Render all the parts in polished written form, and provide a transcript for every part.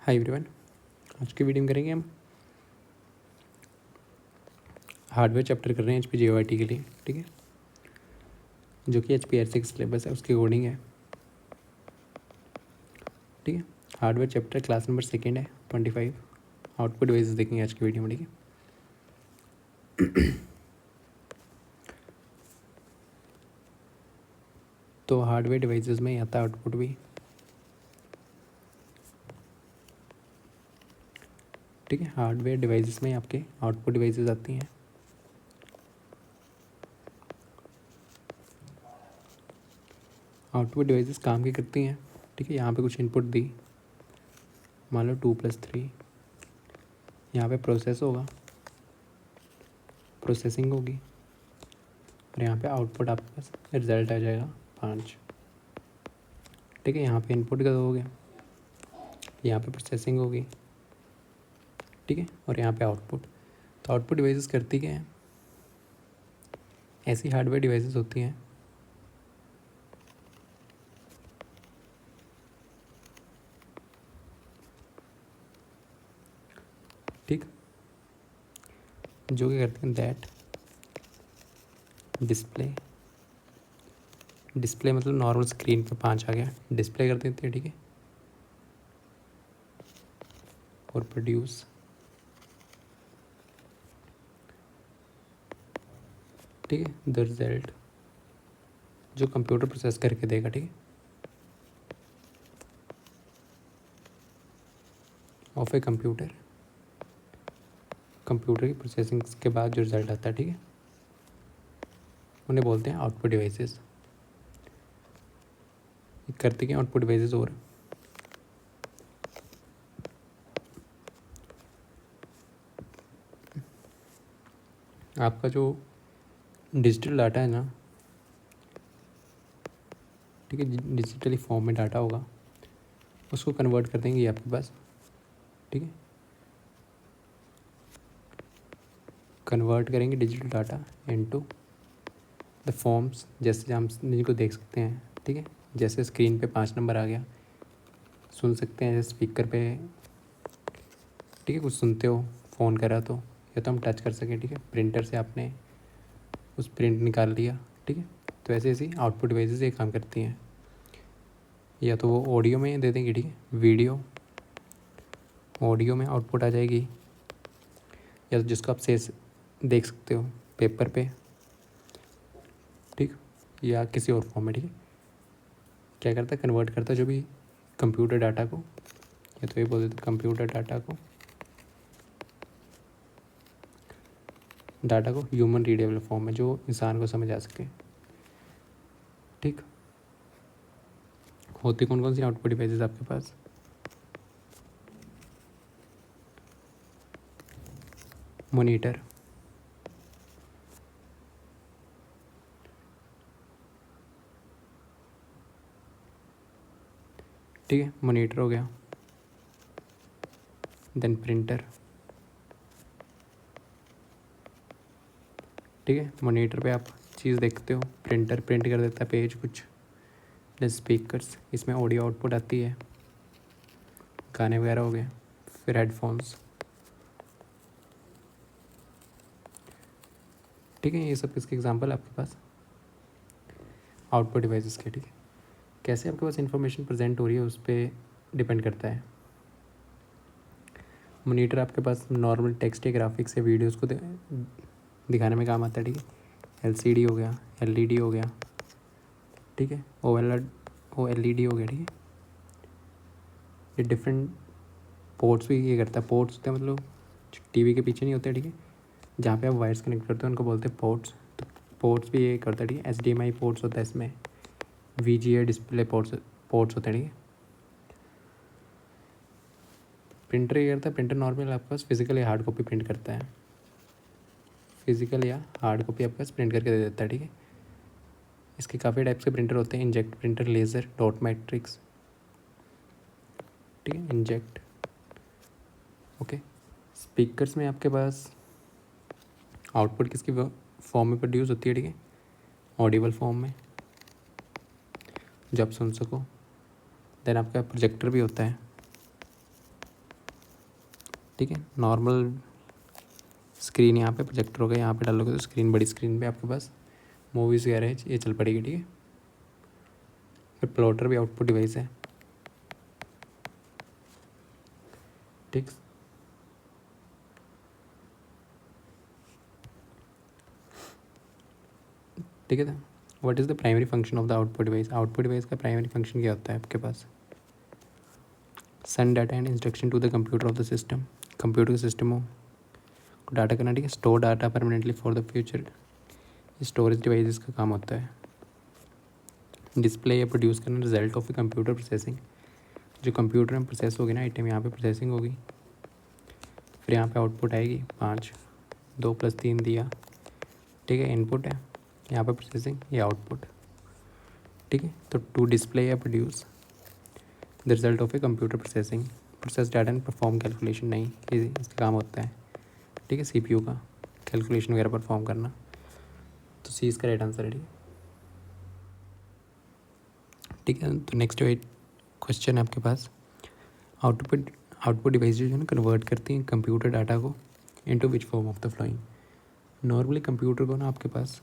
Hi everyone. आज की video में करेंगे हम हार्डवेयर चैप्टर कर रहे हैं HPGOIT के लिए, ठीक है, जो कि HPRC का सिलेबस है उसकी कोडिंग है, ठीक है। हार्डवेयर चैप्टर क्लास नंबर 2 है 25। आउटपुट डिवाइसेस देखेंगे आज की वीडियो में, ठीक है। तो हार्डवेयर डिवाइसेस में आता है आउटपुट भी, ठीक है। हार्डवेयर डिवाइसेस में आपके आउटपुट डिवाइसेस आती हैं। आउटपुट डिवाइसेस काम क्या करती हैं, ठीक है। यहाँ पे कुछ इनपुट दी, मान लो 2+3, यहाँ पे प्रोसेस होगा, प्रोसेसिंग होगी, और यहाँ पे आउटपुट आपके पास रिजल्ट आ जाएगा 5, ठीक है। यहाँ पे इनपुट का हो गया, यहाँ पे प्रोसेसिंग होगी, ठीक है, और यहाँ पे आउटपुट। तो आउटपुट डिवाइसेस करती क्या है, ऐसी हार्डवेयर डिवाइसेस होती हैं ठीक, जो क्या करते हैं दैट डिस्प्ले मतलब नॉर्मल स्क्रीन पे 5 आ गया, डिस्प्ले कर देते हैं, ठीक है, और प्रोड्यूस ठीक है द रिजल्ट जो कंप्यूटर प्रोसेस करके देगा, ठीक है, ऑफ ए कंप्यूटर की प्रोसेसिंग के बाद जो रिजल्ट आता है, ठीक है, उन्हें बोलते हैं आउटपुट डिवाइसेस। करते क्या आउटपुट डिवाइसेस, और आपका जो डिजिटल डाटा है ना, ठीक है, डिजिटली फॉर्म में डाटा होगा, उसको कन्वर्ट कर देंगे आपके पास, ठीक है, कन्वर्ट करेंगे digital data into the forms, जैसे हम जिनको देख सकते हैं, ठीक है। जैसे स्क्रीन पे 5 नंबर आ गया, सुन सकते हैं जैसे स्पीकर पे, ठीक है, कुछ सुनते हो, फ़ोन करा तो, या तो हम टच कर सकें, ठीक है, प्रिंटर से आपने उस प्रिंट निकाल लिया, ठीक है। तो ऐसे ऐसी आउटपुट डिवाइसेस ये काम करती हैं। या तो वो ऑडियो में दे देंगे, ठीक है, ऑडियो में आउटपुट आ जाएगी, या तो जिसको आप से देख सकते हो पेपर पे, ठीक, या किसी और फॉर्म में, ठीक है। क्या करता है, कन्वर्ट करता है जो भी कंप्यूटर डाटा को, या तो ये बोल देते कंप्यूटर डाटा को ह्यूमन रीडेबल फॉर्म में, जो इंसान को समझ आ सके, ठीक। होती कौन कौन सी आउटपुट डिवाइसेस आपके पास, मॉनिटर, ठीक है, मॉनिटर हो गया, देन प्रिंटर, ठीक है। मॉनिटर पे आप चीज़ देखते हो, प्रिंटर प्रिंट कर देता है पेज कुछ, देन स्पीकर्स, इसमें ऑडियो आउटपुट आती है, गाने वगैरह हो गए, फिर हेडफोन्स, ठीक है। ये सब किसके एग्जांपल आपके पास आउटपुट डिवाइसेस के, ठीक है। कैसे आपके पास इंफॉर्मेशन प्रेजेंट हो रही है उस पर डिपेंड करता है। मॉनिटर आपके पास नॉर्मल टेक्स्ट या ग्राफिक्स या वीडियोस को दिखाने में काम आता है, ठीक है। LCD हो गया, LED हो गया, ठीक है, OLED हो गया, ठीक है। ये डिफरेंट पोर्ट्स भी ये करता है, पोर्ट्स होते हैं मतलब TV के पीछे नहीं होते, ठीक है, जहाँ पे आप वायर्स कनेक्ट करते हो उनको बोलते हैं पोर्ट्स। तो पोर्ट्स भी ये करता है, ठीक है। HDMI पोर्ट्स होता है इसमें, VGA डिस्प्ले पोर्ट्स होते हैं, ठीक है। प्रिंटर ये करता है, प्रिंटर नॉर्मल आपके पास फिजिकल या हार्ड कॉपी प्रिंट करता है, फिजिकल या हार्ड कॉपी आपके पास प्रिंट करके दे देता है, ठीक है। इसके काफ़ी टाइप्स के प्रिंटर होते हैं, inject printer, laser, dot matrix, ठीक है, इंजेक्ट, ओके। स्पीकर्स में आपके पास आउटपुट किसकी फॉर्म में प्रोड्यूस होती है, ठीक है, ऑडिबल फॉर्म में, जो आप सुन सको। देन आपका प्रोजेक्टर भी होता है, ठीक है। नॉर्मल स्क्रीन यहाँ पे प्रोजेक्टर होगा, यहाँ पे डालोगे तो स्क्रीन, बड़ी स्क्रीन पे आपके पास मूवीज़ वगैरह ये चल पड़ेगी। ठीक है। फिर प्लॉटर भी आउटपुट डिवाइस है। ठीक, ठीक है। What is the primary function of the output device? Output device का प्राइमरी फंक्शन क्या होता है आपके पास? Send data and instruction to the computer of the system. Computer के सिस्टम को डाटा करना। ठीक है। Store data permanently for the future, storage devices का काम होता है। डिस्प्ले या प्रोड्यूस करना, रिजल्ट ऑफ कंप्यूटर प्रोसेसिंग, जो कंप्यूटर में प्रोसेस होगी ना आइटम, यहाँ पे प्रोसेसिंग होगी, फिर यहाँ पे आउटपुट आएगी 5, 2 + 3 दिया। ठीक है। इनपुट है, यहाँ पे प्रोसेसिंग, ये आउटपुट। ठीक है। तो टू डिस्प्ले या produce the result of a computer processing, process data and perform calculation, नहीं ये इसका काम होता है। ठीक है। सीपीयू का कैलकुलेशन वगैरह परफॉर्म करना। तो सी इसका राइट आंसर है। ठीक है। ठीक है। तो नेक्स्ट क्वेश्चन है आपके पास, आउटपुट डिवाइस जो है ना कन्वर्ट करती हैं कंप्यूटर डाटा को into which form of the flowing. Normally computer को ना आपके पास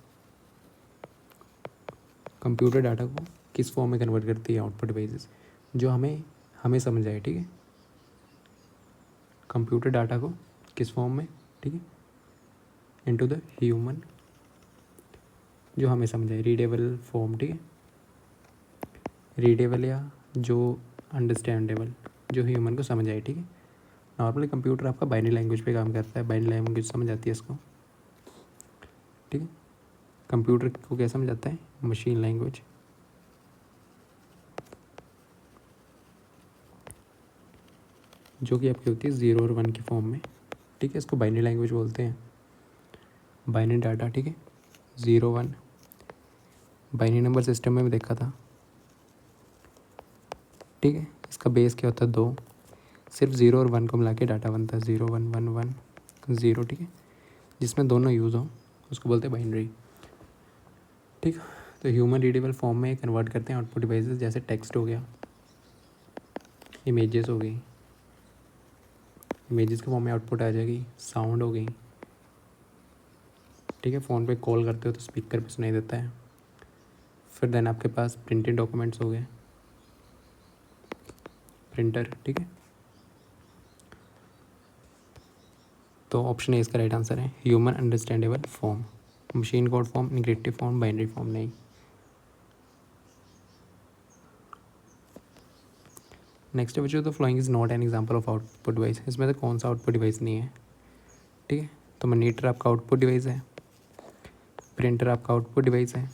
कंप्यूटर डाटा को किस फॉर्म में कन्वर्ट करती है आउटपुट डिवाइसेस, जो हमें हमें समझ आए। ठीक है। कंप्यूटर डाटा को किस फॉर्म में, ठीक है, इनटू द ह्यूमन, जो हमें समझ आए, रीडेबल फॉर्म। ठीक है। रीडेबल या जो अंडरस्टैंडेबल, जो ह्यूमन को समझ आए। ठीक है। नॉर्मली कंप्यूटर आपका बाइनरी लैंग्वेज पे काम करता है, बाइनरी लैंग्वेज समझ आती है इसको। ठीक है। कंप्यूटर को क्या समझ आता है? Machine language. जो कि आपकी होती है 0 और 1 की फॉर्म में। ठीक है। इसको बाइनरी लैंग्वेज बोलते हैं, बाइनरी डाटा। ठीक है। 0 1 बाइनरी नंबर सिस्टम में भी देखा था। ठीक है। इसका बेस क्या होता है? 2, सिर्फ 0 और 1 को मिला के डाटा बनता है, 0 1 1 1 0। ठीक है। जिसमें दोनों यूज़ हों उसको बोलते हैं बाइनरी। ठीक। तो ह्यूमन रीडेबल फॉर्म में कन्वर्ट करते हैं आउटपुट डिवाइसेस, जैसे टेक्स्ट हो गया, इमेजेस हो गई, इमेजेस के फॉर्म में आउटपुट आ जाएगी, साउंड हो गई। ठीक है। फ़ोन पे कॉल करते हो तो स्पीकर पे सुनाई देता है। फिर देन आपके पास प्रिंटेड डॉक्यूमेंट्स हो गए, प्रिंटर। ठीक है। तो ऑप्शन ए इसका राइट आंसर है, human understandable form. Machine code form, encryptive form, binary form नहीं। नेक्स्ट है, the following is not an example of output device. इसमें से कौन सा आउटपुट डिवाइस नहीं है? ठीक है। तो मॉनिटर आपका आउटपुट डिवाइस है, प्रिंटर आपका आउटपुट डिवाइस है,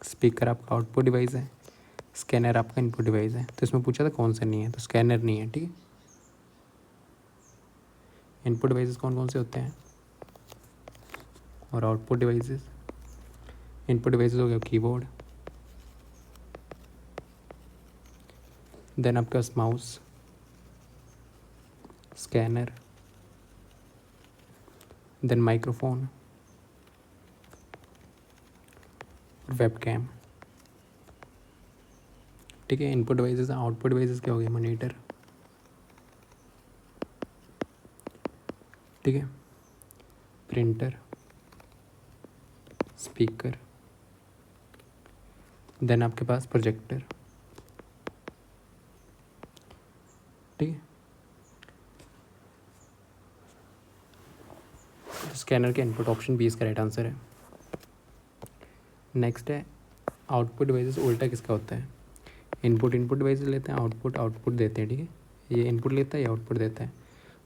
स्पीकर आपका आउटपुट डिवाइस है, स्कैनर आपका इनपुट डिवाइस है। तो इसमें पूछा था कौन सा नहीं है, तो स्कैनर नहीं है। ठीक है। इनपुट डिवाइसेस कौन कौन से होते हैं और आउटपुट डिवाइसेस? इनपुट डिवाइसेस हो गया कीबोर्ड, देन आपके पास mouse, scanner, then microphone, webcam. ठीक है। Input devices. आउटपुट डिवाइसेस क्या हो गया? मॉनिटर। ठीक है। प्रिंटर, स्पीकर, देन आपके पास प्रोजेक्टर। ठीक है। स्कैनर के इनपुट, ऑप्शन बी इसका राइट आंसर है। नेक्स्ट है, आउटपुट डिवाइसेस उल्टा किसका होता है? इनपुट डिवाइसेस लेते हैं, आउटपुट देते हैं। ठीक है। ये इनपुट लेता है, ये आउटपुट देता है।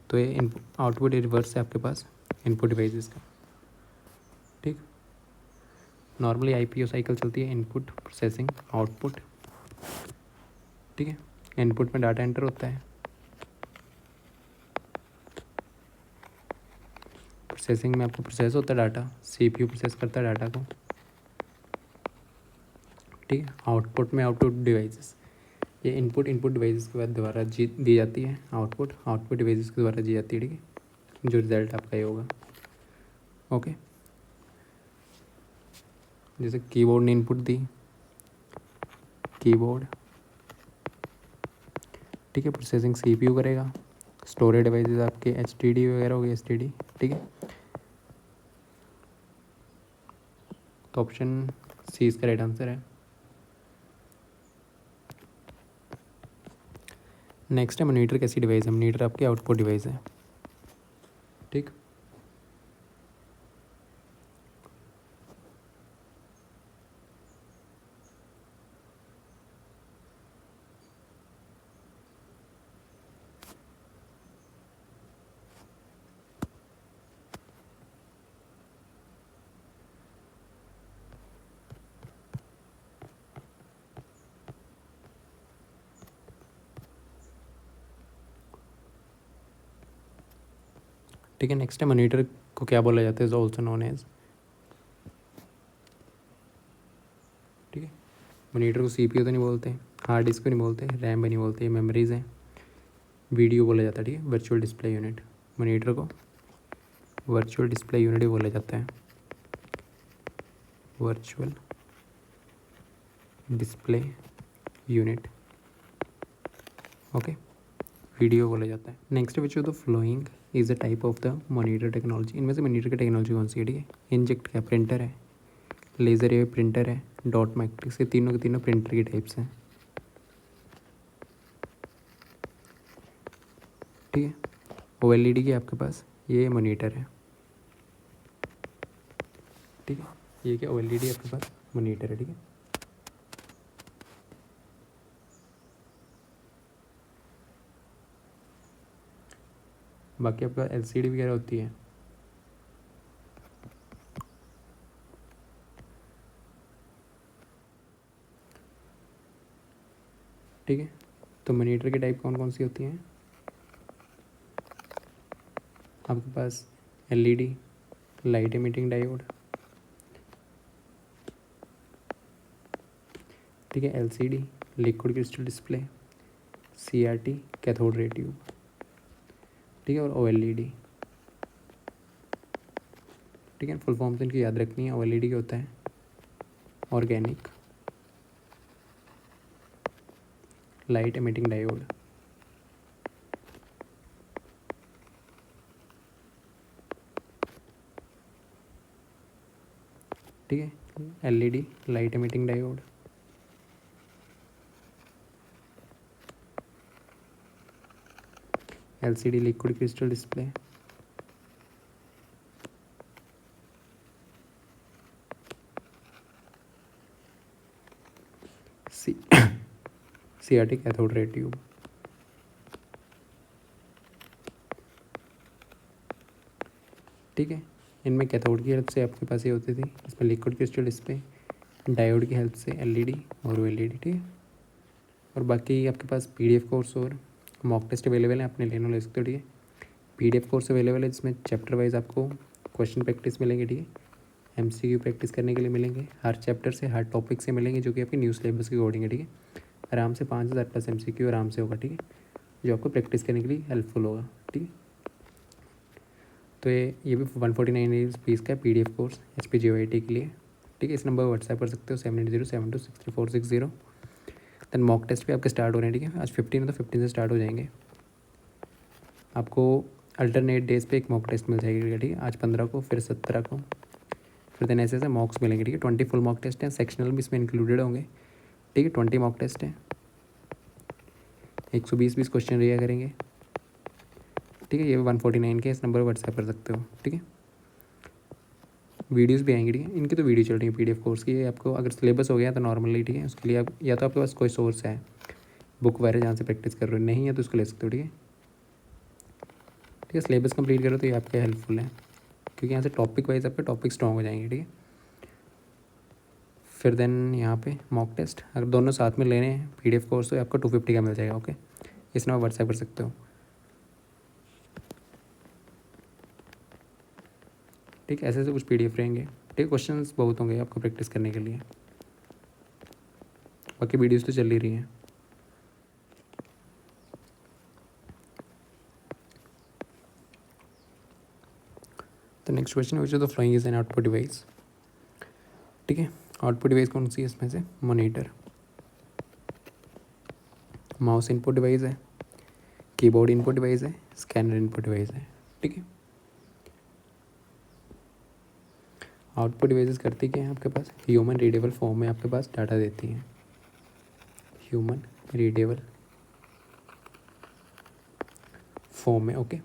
तो ये इनपुट आउटपुट रिवर्स है आपके पास इनपुट डिवाइसेस का। ठीक। नॉर्मली आईपीओ साइकिल चलती है, इनपुट, प्रोसेसिंग, आउटपुट। ठीक है। इनपुट में डाटा एंटर होता है, प्रोसेसिंग में आपको प्रोसेस होता है डाटा, सीपीयू प्रोसेस करता है डाटा को। ठीक है। आउटपुट में आउटपुट डिवाइसेस, ये इनपुट डिवाइसेस के बाद दोबारा दी जाती है, आउटपुट डिवाइसेस के द्वारा दी जाती है। ठीक है। जो रिजल्ट आपका ये होगा। ओके। जैसे कीबोर्ड ने इनपुट दी, कीबोर्ड। ठीक है। प्रोसेसिंग सीपीयू करेगा, स्टोरेज डिवाइसेस आपके HDD वगैरह हो गए, STD, ठीक है। तो ऑप्शन सी इसका राइट आंसर है। नेक्स्ट है मॉनिटर कैसी डिवाइस है? मॉनिटर आपकी आउटपुट डिवाइस है, ठीक। ठीक है, नेक्स्ट है मॉनिटर को क्या बोला जाता है? इज ऑल्सो नोन एज, ठीक है। मॉनिटर को CPU तो नहीं बोलते, हार्ड डिस्क को नहीं बोलते, रैम भी नहीं बोलते, ये मेमोरीज हैं। वीडियो बोला जाता है, ठीक है, वर्चुअल डिस्प्ले यूनिट। मॉनिटर को वर्चुअल डिस्प्ले यूनिट ही बोला जाता है, virtual display unit, okay, video बोला जाता है। Next which of the following is the type of the monitor technology? इनमें से मॉनिटर की टेक्नोलॉजी कौन सी है? ठीक है, इंजेक्ट क्या प्रिंटर है, लेज़र ये प्रिंटर है, डॉट मैट्रिक्स, ये तीनों के तीनों प्रिंटर की टाइप्स हैं, ठीक है। OLED की आपके पास ये मॉनिटर है, ठीक है, ये क्या OLED आपके पास मॉनिटर है, ठीक है। बाकी आपका LCD वगैरह होती है, ठीक है। तो मॉनिटर की टाइप कौन कौन सी होती हैं आपके पास? LED, लाइट एमिटिंग डायोड, ठीक है, LCD, liquid crystal display, CRT, cathode ray tube, ठीक है, और OLED, ठीक है। फुल फॉर्म से इनकी याद रखनी है। OLED क्या होता है? ऑर्गेनिक लाइट एमिटिंग डायोड, ठीक है, LED light emitting diode, LCD liquid crystal display, CRT cathode ray tube, ठीक है। इनमें कैथोड की हेल्प से आपके पास ये होती थी, इसमें लिक्विड क्रिस्टल डिस्प्ले, डायोड की हेल्प से LED और OLED, ठीक है। और बाकी आपके पास PDF कोर्स और मॉक टेस्ट अवेलेबल है, अपने लेनो ले सकते हो, ठीक है। PDF कोर्स अवेलेबल है जिसमें चैप्टर वाइज आपको क्वेश्चन प्रैक्टिस मिलेंगे, ठीक है। MCQ प्रैक्टिस करने के लिए मिलेंगे, हर चैप्टर से हर टॉपिक से मिलेंगे, जो कि आपकी न्यू सिलेबस के अकॉर्डिंग है, ठीक है। आराम से 5000 प्लस MCQ आराम से होगा, ठीक है, जो आपको प्रैक्टिस करने के लिए हेल्पफुल होगा, ठीक है। तो ये भी 149 फीस का PDF कोर्स HPGOIT के लिए, ठीक है। इस नंबर पर व्हाट्सएप कर सकते हो 7807263460। देन मॉक टेस्ट भी आपके स्टार्ट हो रहे हैं, ठीक है। आज 15 है तो 15 से स्टार्ट हो जाएंगे। आपको अल्टरनेट डेज पे एक मॉक टेस्ट मिल जाएगी, ठीक है। आज 15 को, फिर 17 को, फिर देन ऐसे मॉक्स मिलेंगे, ठीक है। 20 फुल मॉक टेस्ट हैं, सेक्शनल भी इसमें इंक्लूडेड होंगे, ठीक है। 20 मॉक टेस्ट हैं, 120 क्वेश्चन रिया करेंगे, ठीक है। ये 149 के, इस नंबर पर व्हाट्सएप कर सकते हो, ठीक है। वीडियोस भी आएंगी, ठीक है। इनकी तो वीडियो चल रही है PDF कोर्स की। आपको अगर सिलेबस हो गया तो नॉर्मली, ठीक है, उसके लिए आप या तो आपके पास कोई सोर्स है बुक वगैरह जहाँ से प्रैक्टिस कर रहे हो, नहीं है तो उसको ले सकते हो, ठीक है, ठीक है। सिलेबस कंप्लीट करो तो ये आपके हेल्पफुल है, क्योंकि यहाँ से टॉपिक वाइज आपके टॉपिक स्ट्रॉन्ग हो जाएंगे, ठीक है। फिर देन यहाँ पे मॉक टेस्ट अगर दोनों साथ में लेने हैं PDF कोर्स तो आपको 250 का मिल जाएगा, ओके। इस नंबर व्हाट्सएप कर सकते हो, ठीक है। ऐसे ऐसे कुछ PDF रहेंगे, ठीक है। क्वेश्चंस बहुत होंगे आपको प्रैक्टिस करने के लिए, बाकी वीडियोस तो चल ही रही हैं। तो next question which of the following is an output device, ठीक है। आउटपुट डिवाइस कौन सी है इसमें से? मॉनिटर, माउस इनपुट डिवाइस है, कीबोर्ड इनपुट डिवाइस है, स्कैनर इनपुट डिवाइस है, ठीक है। आउटपुट डिवाइसेस करती क्या है आपके पास, ह्यूमन रीडेबल फॉर्म में आपके पास डाटा देती हैं, ह्यूमन रीडेबल फॉर्म में, ओके।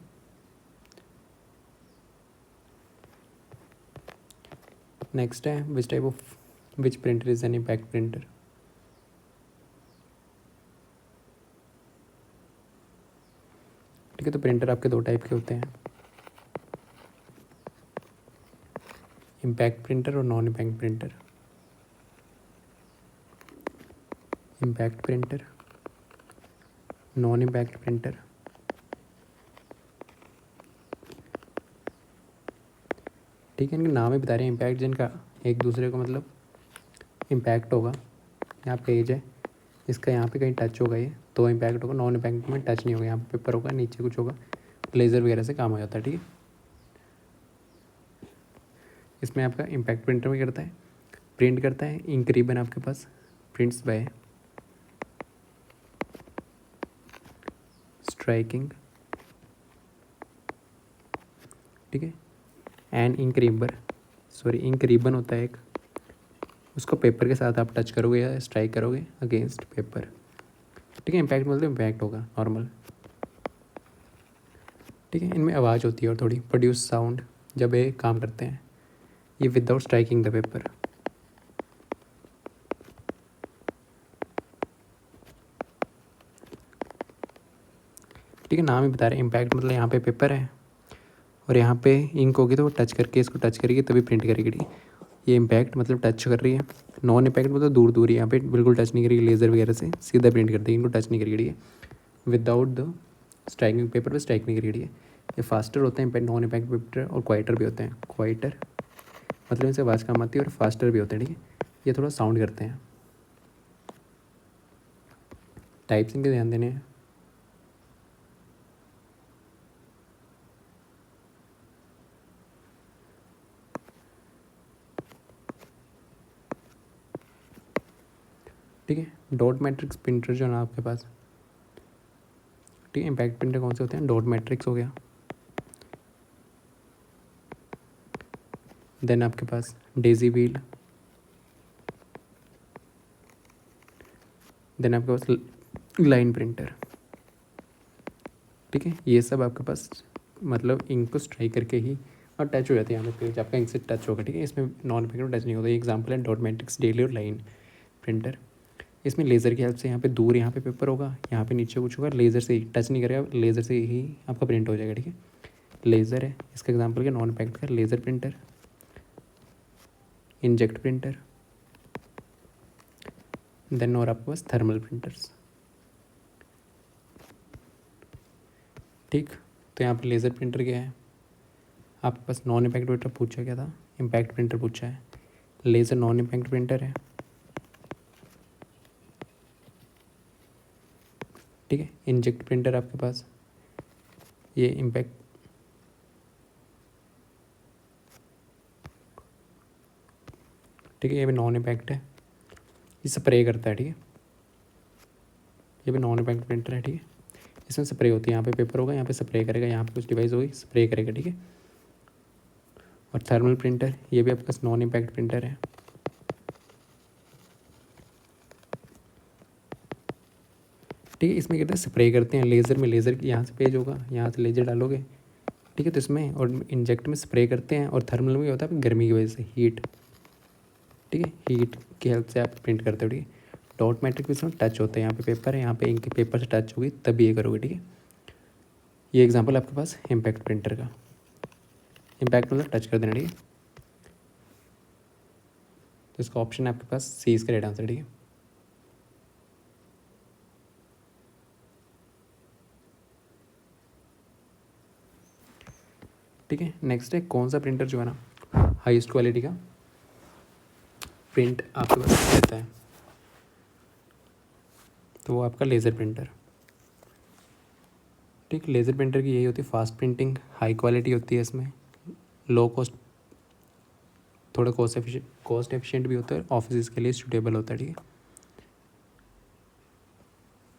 नेक्स्ट है which type of which printer is an impact printer. ठीक है, तो प्रिंटर आपके दो टाइप के होते हैं, इम्पैक्ट प्रिंटर और non impact printer. Impact printer, non impact printer. ठीक है, इनके नाम ही बता रहे हैं इम्पैक्ट, जिनका एक दूसरे को मतलब इम्पैक्ट होगा। यहाँ पेज है, इसका यहाँ पे कहीं टच होगा ये तो इम्पैक्ट होगा, नॉन इम्पैक्ट में टच नहीं होगा, यहाँ पे पेपर होगा, नीचे कुछ होगा, लेज़र वगैरह से काम हो जाता है, ठीक है। इसमें आपका इम्पैक्ट प्रिंटर में करता है, प्रिंट करता है, इंक रिबन आपके पास प्रिंट्स बाय स्ट्राइकिंग, ठीक है। एंड इंक रिबन होता है एक, उसको पेपर के साथ आप टच करोगे या स्ट्राइक करोगे अगेंस्ट पेपर, ठीक है। इम्पैक्ट मतलब इम्पैक्ट होगा नॉर्मल, ठीक है। इनमें आवाज़ होती है और थोड़ी प्रोड्यूस साउंड जब ये काम करते हैं, ये विदाउट स्ट्राइकिंग द पेपर। ठीक है, नाम ही बता रहे हैं इम्पैक्ट मतलब यहाँ पे पेपर है और यहाँ पे इंक होगी तो वो टच करके इसको टच करेगी तभी प्रिंट करेगी, ठीक है। ये इम्पैक्ट मतलब टच कर रही है, नॉन इम्पैक्ट मतलब दूर दूर ही, यहाँ पे बिल्कुल टच नहीं करेगी, लेज़र वगैरह से सीधा प्रिंट कर देगी, इनको टच नहीं करेगी, ठीक है। विदाउट द स्ट्राइकिंग पेपर पर स्ट्राइक नहीं करेगी, ठीक है। ये फास्टर होते हैं इम्पैक्ट, नॉन इम्पैक्ट पेपर, और क्वाइटर भी होते हैं। क्वाइटर मतलब इनसे आवाज़ कम आती है और फास्टर भी होते हैं, ठीक है। ये थोड़ा साउंड करते हैं। टाइप्स इनके ध्यान देने हैं। ठीक है, डॉट मैट्रिक्स प्रिंटर जो है ना आपके पास, ठीक है। इम्पैक्ट प्रिंटर कौन से होते हैं, डॉट मैट्रिक्स हो गया, देन आपके पास डेजी व्हील, देन आपके पास लाइन प्रिंटर, ठीक है। ये सब आपके पास मतलब इंक को स्ट्राइक करके ही और टच हो जाती है, यहाँ पे पेज आपका इंक से टच होगा, ठीक है। इसमें नॉन इम्पैक्ट में टच नहीं होता। ये एग्जांपल है डॉट मैट्रिक्स, डेली और लाइन प्रिंटर। इसमें लेज़र की हेल्प से यहाँ पे दूर यहाँ पे पेपर होगा, यहाँ पे नीचे कुछ होगा, लेज़र से ही टच नहीं करेगा, लेज़र से ही आपका प्रिंट हो जाएगा, ठीक है। लेज़र है इसका एग्जांपल, क्या नॉन इम्पैक्ट का laser printer, inkjet printer, then और आपके पास थर्मल प्रिंटर्स, ठीक। तो यहाँ पर लेज़र प्रिंटर क्या है आपके पास, नॉन इम्पैक्ट प्रिंटर पूछा क्या था, इम्पैक्ट प्रिंटर पूछा है, लेज़र नॉन इम्पैक्ट प्रिंटर है, ठीक है। इंजेक्ट प्रिंटर आपके पास ये इम्पैक्ट, ठीक है। ये भी नॉन इम्पैक्ट है, ये स्प्रे करता है, ठीक है। ये भी नॉन इम्पैक्ट प्रिंटर है, ठीक है। इसमें स्प्रे होती है, यहाँ पे पेपर होगा, यहाँ पे स्प्रे करेगा, यहाँ पे कुछ डिवाइस होगी स्प्रे करेगा, ठीक है। और थर्मल प्रिंटर ये भी आपके पास नॉन इम्पैक्ट प्रिंटर है, ठीक है। इसमें कहते हैं स्प्रे करते हैं, लेज़र में लेज़र यहाँ से पेज होगा, यहाँ से लेज़र डालोगे, ठीक है। तो इसमें और इंजेक्ट में स्प्रे करते हैं, और थर्मल में होता है गर्मी की वजह से हीट, ठीक है। हीट की हेल्प से आप प्रिंट करते हो, ठीक है। डॉट मैट्रिक भी इसमें टच होता है, यहाँ पे पेपर है, यहाँ पे इंक पेपर से टच होगी तभी ये करोगे, ठीक है। ये एग्जांपल आपके पास इम्पैक्ट प्रिंटर का, इम्पैक्ट मतलब टच कर देना, ठीक है। तो इसका ऑप्शन है आपके पास सी इसका राइट आंसर, ठीक है। ठीक है, नेक्स्ट है कौन सा प्रिंटर जो है ना हाईएस्ट क्वालिटी का प्रिंट आपके पास देता है, तो वो आपका लेज़र प्रिंटर, ठीक। लेज़र प्रिंटर की यही होती है फास्ट प्रिंटिंग, हाई क्वालिटी होती है इसमें, लो कॉस्ट, थोड़ा कॉस्ट एफिशिएंट भी होता है, ऑफिस के लिए सूटेबल होता है, ठीक है।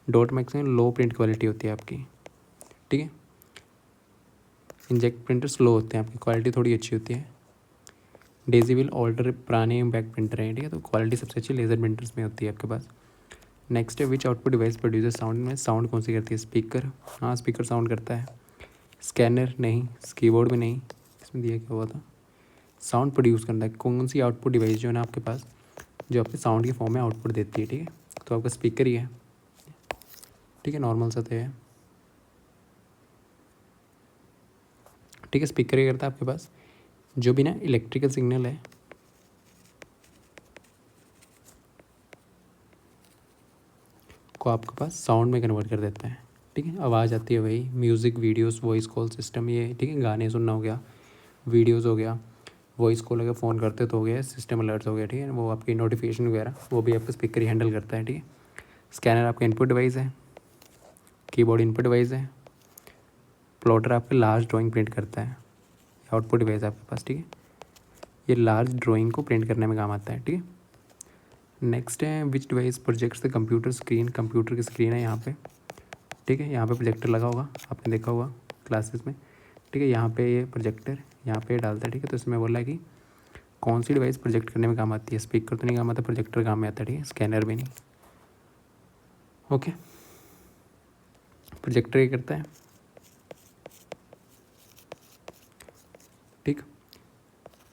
डॉट मैक्स में लो प्रिंट क्वालिटी होती है आपकी, ठीक है। इंजेक्ट प्रिंटर स्लो होते हैं, आपकी क्वालिटी थोड़ी अच्छी होती है। डेजीविल ऑल्टर पुराने इम्पैक्ट प्रिंटर हैं, ठीक है, तो क्वालिटी सबसे अच्छी लेज़र प्रिंटर्स में होती है आपके पास। नेक्स्ट है विच आउटपुट डिवाइस प्रोड्यूसर साउंड, में साउंड कौन सी करती है? स्पीकर, हाँ स्पीकर साउंड करता है। स्कैनर नहीं, कीबोर्ड भी नहीं, इसमें दिया क्या हुआ था? साउंड प्रोड्यूस करता है, कौन सी आउटपुट डिवाइस जो है ना आपके पास, जो आपके साउंड के फॉर्म में आउटपुट देती है, ठीक है, तो आपका स्पीकर ही है, ठीक है, नॉर्मल सा तो है, ठीक है। स्पीकर ही करता है आपके पास, जो भी ना इलेक्ट्रिकल सिग्नल है को आपके पास साउंड में कन्वर्ट कर देता है, ठीक है। आवाज़ आती है वही, music, videos, voice call system ये, ठीक है, गाने सुनना हो गया, वीडियोस हो गया, वॉइस कॉल अगर फ़ोन करते तो हो गया, सिस्टम अलर्ट्स हो गया, ठीक है, वो आपकी नोटिफिकेशन वगैरह वो भी आपका स्पीकर ही हैंडल करता है, ठीक है। स्कैनर आपका इनपुट डिवाइस है, कीबोर्ड इनपुट डिवाइस है, प्लॉटर आपका लार्ज ड्राइंग प्रिंट करता है, आउटपुट डिवाइस है आपके पास, ठीक है, ये लार्ज ड्राइंग को प्रिंट करने में काम आता है, ठीक है। नेक्स्ट है विच device projects the computer screen, computer की स्क्रीन है यहाँ पे, ठीक है, यहाँ पे प्रोजेक्टर लगा होगा, आपने देखा होगा क्लासेस में, ठीक है, यहाँ पे ये प्रोजेक्टर यहाँ पे डालता है, ठीक है, तो इसमें बोला है कि कौन सी डिवाइस प्रोजेक्ट करने में काम आती है? स्पीकर तो नहीं काम आता, प्रोजेक्टर काम में आता है, ठीक है, स्कैनर भी नहीं। ओके, प्रोजेक्टर ये करता है, ठीक,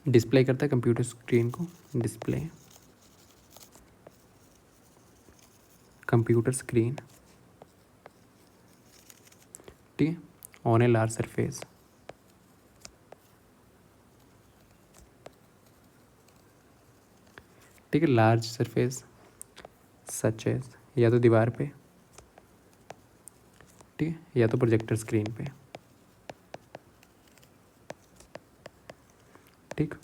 डिस्प्ले करता है कंप्यूटर स्क्रीन को, डिस्प्ले कंप्यूटर स्क्रीन, ठीक है, ऑन ए लार्ज सरफेस, ठीक है, लार्ज सरफेस सच एज, या तो दीवार पे, ठीक है, या तो प्रोजेक्टर स्क्रीन पे, ठीक।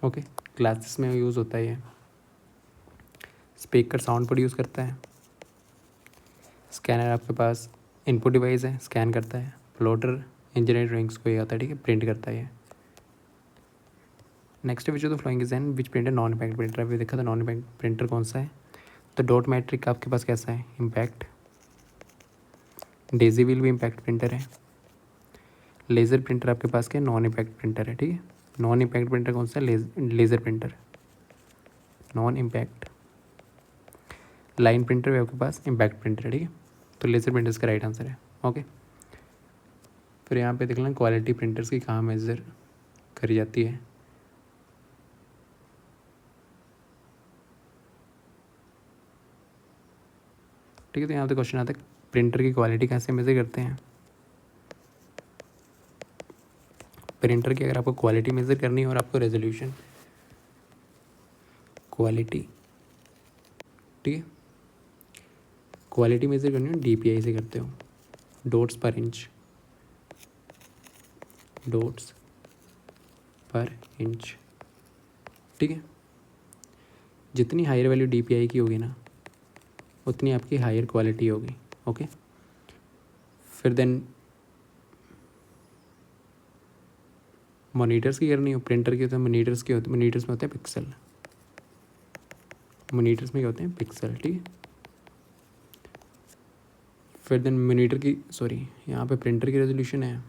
ओके, क्लासेस में यूज़ होता है ये। स्पीकर साउंड प्रोड्यूस करता है, स्कैनर आपके पास इनपुट डिवाइस है, स्कैन करता है, प्लॉटर इंजीनियर ड्राइंग्स को ये आता है, ठीक है, प्रिंट करता है ये। Next which of the following is an which printer non impact printer, अभी देखा था नॉन इम्पैक्ट प्रिंटर कौन सा है, तो डॉट मैट्रिक आपके पास कैसा है? इम्पैक्ट। डेजीविल भी इम्पैक्ट प्रिंटर है। लेज़र प्रिंटर आपके पास क्या? नॉन इम्पैक्ट प्रिंटर है, ठीक है। नॉन इम्पैक्ट प्रिंटर कौन सा है? Laser printer, non impact. Line printer भी आपके पास इम्पैक्ट प्रिंटर है, ठीक है, तो लेज़र प्रिंटर इसका राइट आंसर है। ओके, फिर यहाँ पे देख लें क्वालिटी प्रिंटर्स की कहाँ मेजर करी जाती है। ठीक है, तो यहाँ पे क्वेश्चन आता है प्रिंटर की क्वालिटी कैसे मेजर करते हैं। प्रिंटर की अगर आपको क्वालिटी मेजर करनी है और आपको रेजोल्यूशन क्वालिटी, ठीक है, क्वालिटी मेजर करनी हो DPI से करते हो, डॉट्स पर इंच, डॉट्स पर इंच, ठीक है। जितनी हायर वैल्यू DPI की होगी ना उतनी आपकी हायर क्वालिटी होगी। ओके, फिर देन मॉनिटर्स की करनी हो, प्रिंटर की होते हैं मॉनिटर्स के होते हैं, मॉनिटर्स में होते हैं पिक्सल, मॉनिटर्स में क्या होते हैं? पिक्सल, ठीक है। फिर देन मॉनिटर की यहाँ पे प्रिंटर की रेजोल्यूशन है,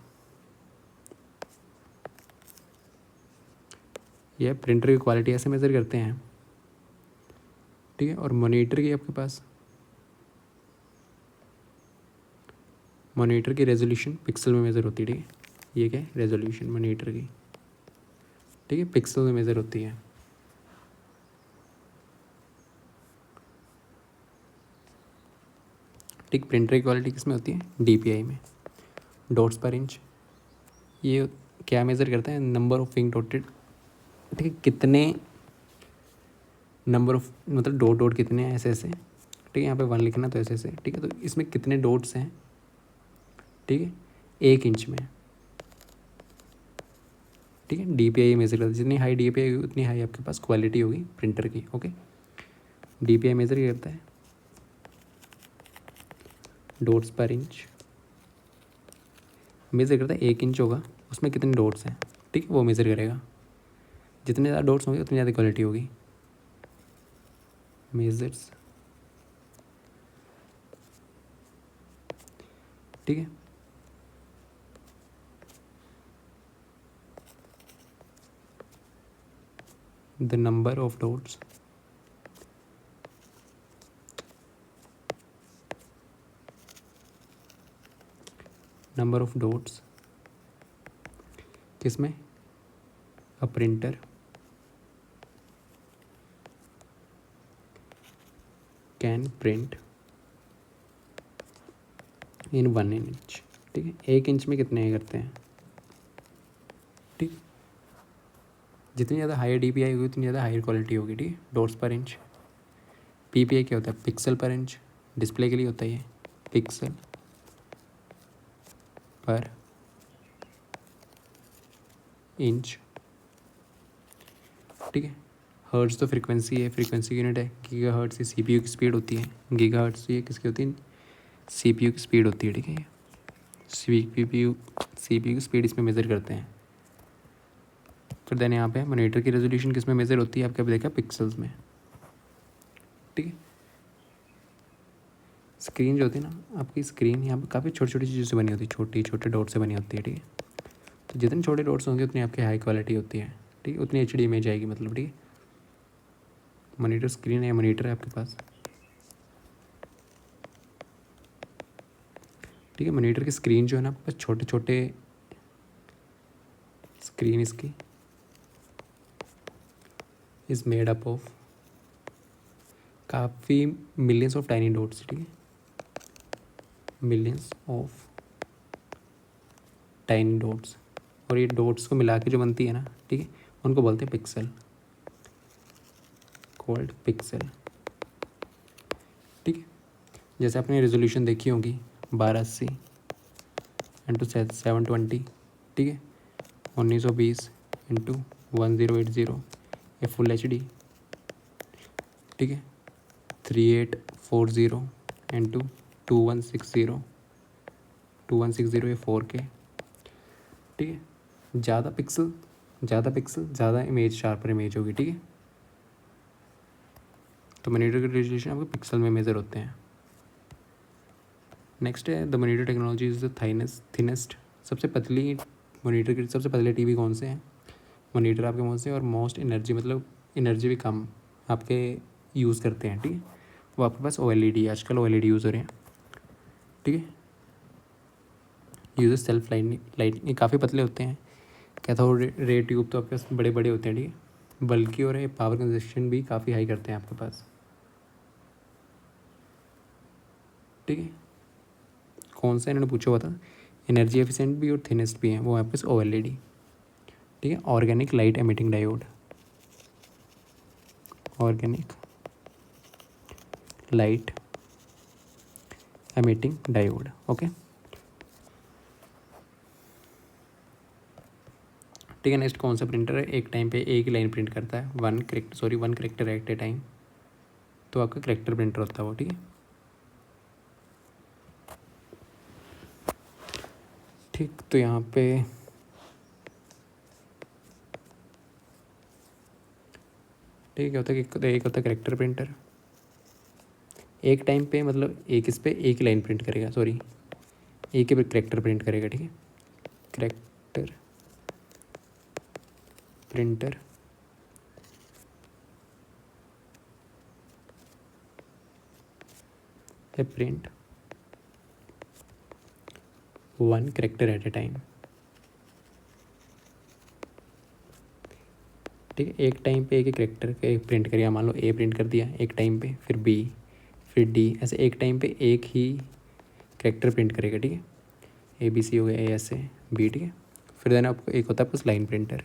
यह प्रिंटर की क्वालिटी ऐसे मेज़र करते हैं, ठीक है। और मॉनिटर की आपके पास मॉनिटर की रेजोल्यूशन पिक्सल में मेज़र होती है, ठीक है। ये क्या है? रेजोल्यूशन मॉनिटर की, ठीक है, पिक्सल में मेज़र होती है। ठीक, प्रिंटर की क्वालिटी किस में होती है? DPI में, डॉट्स पर इंच। ये क्या मेज़र करता है? नंबर ऑफ पिंक डॉटेड, ठीक है, कितने नंबर ऑफ मतलब डॉट डॉट कितने हैं ऐसे ऐसे, ठीक है, यहाँ पे 1 लिखना तो ऐसे ऐसे, ठीक है, तो इसमें कितने डॉट्स हैं, ठीक है, 1 इंच में, ठीक है। DPI मेज़र करता है, जितनी हाई DPI होगी उतनी हाई आपके पास क्वालिटी होगी प्रिंटर की। ओके, DPI मेज़र क्या करता है? डॉट्स पर इंच मेज़र करता है, 1 इंच होगा उसमें कितने डॉट्स हैं, ठीक है, वो मेज़र करेगा। जितने ज़्यादा डॉट्स होंगे उतनी ज़्यादा क्वालिटी होगी। मेजर्स ठीक है। द नंबर ऑफ डॉट्स किसमें, a printer can print in 1 inch. ठीक है, 1 इंच में कितने करते हैं। ठीक, जितनी ज़्यादा हायर DPI होगी उतनी ज़्यादा हायर क्वालिटी होगी। ठीक है, डॉट्स पर इंच। PPI क्या होता है, पिक्सल पर इंच, डिस्प्ले के लिए होता है ये, पिक्सल पर इंच। ठीक है, हर्ट्ज तो फ्रीक्वेंसी है, फ्रीक्वेंसी की यूनिट है, गीगा हर्ट्ज से CPU की स्पीड होती है, गीगा हर्ट्ज ये किसकी होती है, CPU की स्पीड होती है। ठीक है, CPU की स्पीड इसमें मेज़र करते हैं। फिर देन यहाँ पे मॉनिटर की रेजोल्यूशन किस में मेज़र होती है, आपके अभी देखा पिक्सल्स में। ठीक है, स्क्रीन जो होती है ना आपकी, स्क्रीन यहाँ पे काफ़ी छोटी छोटी चीज़ों से बनी होती है, छोटी छोटे डॉट से बनी होती है। ठीक है, तो जितने छोटे डॉट्स होंगे उतनी आपकी हाई क्वालिटी होती है। ठीक है, उतनी HD इमेज आएगी मतलब। ठीक है, मॉनिटर स्क्रीन है, मॉनिटर है आपके पास। ठीक है, मॉनिटर की स्क्रीन जो है ना आपके पास, छोटे छोटे स्क्रीन इसकी इज़ मेड अप ऑफ काफ़ी मिलियंस ऑफ टाइनी डॉट्स। ठीक है, मिलियंस ऑफ टाइनी डॉट्स, और ये डॉट्स को मिला के जो बनती है ना, ठीक है, उनको बोलते हैं पिक्सल, कॉल्ड पिक्सल। ठीक है, जैसे आपने रेजोल्यूशन देखी होगी 1280 इंटू 720। ठीक है, 1920 इंटू 1080, ये फुल HD। ठीक है, 3840 इंटू 2160 ये 4K। ठीक है, ज़्यादा पिक्सल ज़्यादा इमेज, शार्पर इमेज होगी। ठीक है, तो मॉनिटर के रेजोल्यूशन आपके पिक्सल में मेज़र होते हैं। नेक्स्ट है the monitor technology is the thinnest. सबसे पतली मॉनिटर की सबसे पतले TV कौन से हैं, मॉनिटर आपके कौन से, और मोस्ट एनर्जी मतलब एनर्जी भी कम आपके यूज़ करते हैं। ठीक है, वो आपके पास OLED, आजकल OLED यूज़ हो रहे हैं। ठीक है, यूजर सेल्फ लाइट, ये काफ़ी पतले होते हैं। कैथोड रे ट्यूब तो आपके पास बड़े बड़े होते हैं। ठीक है, बल्कि और ये पावर कंजप्शन भी काफ़ी हाई करते हैं आपके पास। ठीक है, कौन सा इन्होंने पूछा हुआ था, एनर्जी एफिशिएंट भी और थिनेस्ट भी हैं, वो आपके पास OLED। ठीक है, organic light emitting diode, organic light emitting diode. Okay, ठीक है, नेक्स्ट कौन सा प्रिंटर है एक टाइम पे एक ही लाइन प्रिंट करता है, वन करेक्टर एट ए टाइम, तो आपका करेक्टर प्रिंटर होता है वो। ठीक है, ठीक, तो यहाँ पे ठीक है, होता है कि एक होता है करेक्टर प्रिंटर, एक टाइम पे मतलब एक इस पे एक ही लाइन प्रिंट करेगा, सॉरी एक ही करेक्टर प्रिंट करेगा। ठीक है, करेक्टर प्रिंटर है प्रिंट वन करेक्टर एट ए टाइम। ठीक है, एक टाइम पे एक ही करेक्टर के प्रिंट करेगा, मान लो A प्रिंट कर दिया एक टाइम पे, फिर B, फिर D, ऐसे एक टाइम पे एक ही करेक्टर प्रिंट करेगा। ठीक है, ABC हो गया, A ऐसे B। ठीक है, फिर देना आपको एक होता है आपको लाइन प्रिंटर,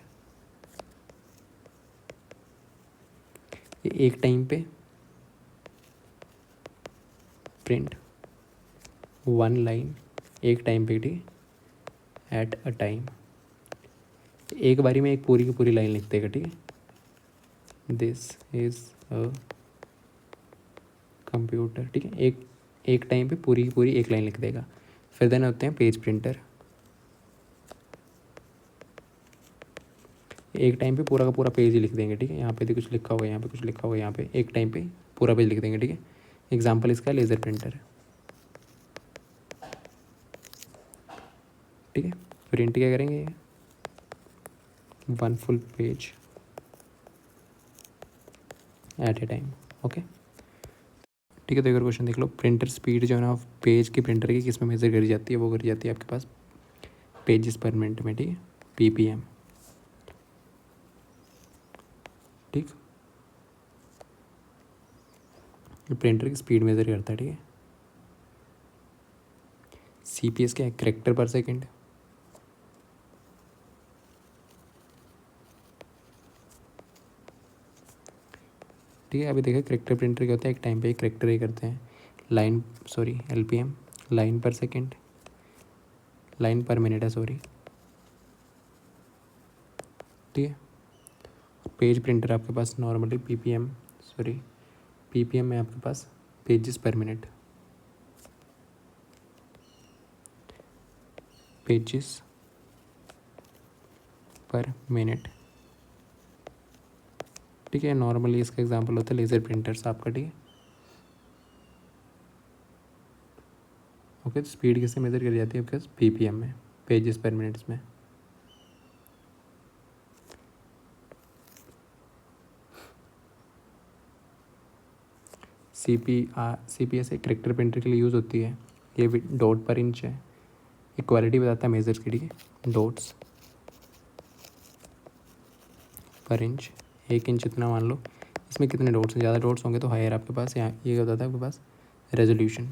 ये एक टाइम पे प्रिंट वन लाइन, एक टाइम पे। ठीक है, एट अ टाइम, एक बारी में एक पूरी की पूरी लाइन लिख देगा। ठीक है, दिस इज अ कंप्यूटर। ठीक है, एक टाइम पे पूरी की पूरी एक लाइन लिख देगा। फिर देन होते हैं पेज प्रिंटर, एक टाइम पे पूरा का पूरा पेज ही लिख देंगे। ठीक है, यहाँ पे भी कुछ लिखा होगा, यहाँ पे कुछ लिखा होगा, यहाँ पे एक टाइम पे पूरा पेज लिख देंगे। ठीक है, एग्जाम्पल इसका लेज़र प्रिंटर है। ठीक है। प्रिंट क्या करेंगे, 1 फुल पेज एट ए टाइम। ओके ठीक है। तो एक और क्वेश्चन देख लो, प्रिंटर स्पीड जो है ना पेज की प्रिंटर की किस में मेजर करी जाती है, वो करी जाती है आपके पास पेजेस पर मिनट में, ठीक है, PPM। ठीक, प्रिंटर की स्पीड मेजर करता है, ठीक है। CPS क्या है, कैरेक्टर पर सेकेंड। ठीक है, अभी देखिए करेक्टर प्रिंटर क्या होता है, एक टाइम पे एक करेक्टर ही करते हैं, लाइन सॉरी LPM, लाइन पर सेकेंड, लाइन पर मिनट है सॉरी। ठीक है, पेज प्रिंटर आपके पास नॉर्मली PPM में आपके पास pages per minute, pages per minute. ठीक है, नॉर्मली इसका एग्जांपल होता है लेज़र प्रिंटर्स आपका। ठीक है, ओके। तो स्पीड किससे मेजर करी जाती है आपके पास PPM में, पेजेस पर मिनट्स में। CPS एक करेक्टर प्रिंटर के लिए यूज़ होती है, ये डॉट पर इंच है, इक्वालिटी बताता है मेजर की। ठीक है, डॉट्स पर इंच, 1 इंच इतना मान लो, इसमें कितने डॉट्स हैं, ज़्यादा डॉट्स होंगे तो हायर आपके पास, यहाँ ये क्या बताता है आपके पास रेजोल्यूशन।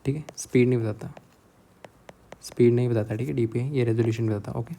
ठीक है, स्पीड नहीं बताता, ठीक है, DPI ये रेजोल्यूशन बताता। ओके।